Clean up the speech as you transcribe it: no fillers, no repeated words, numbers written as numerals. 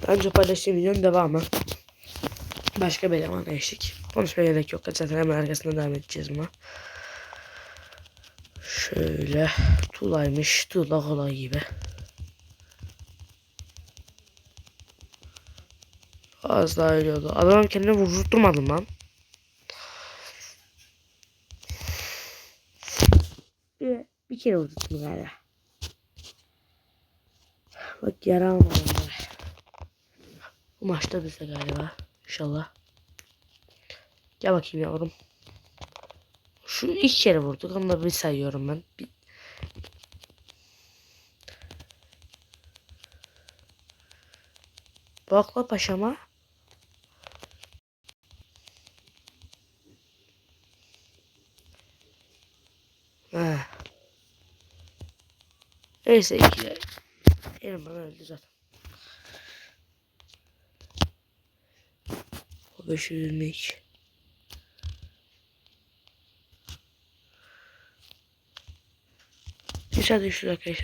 Önce paylaştığım videonun devamı. Başka bir elemana geçtik. Konuşmaya gerek yok. Zaten hemen arkasından devam edeceğiz buna. Şöyle. Tuğlaymış. Tuğla kolay gibi. Az daha ölüyordu. Adam kendini vurdurtmadım lan. Bir kere vurdurttum galiba. Bak yara almadım. Bu maçta bize galiba. İnşallah. Gel bakayım yavrum. Şu ilk kere vurduk. Onu da bir sayıyorum ben. Bakla paşama. Ha. Neyse iki. Elim bana öldü zaten. O 522. Dışarı düştü arkadaşlar.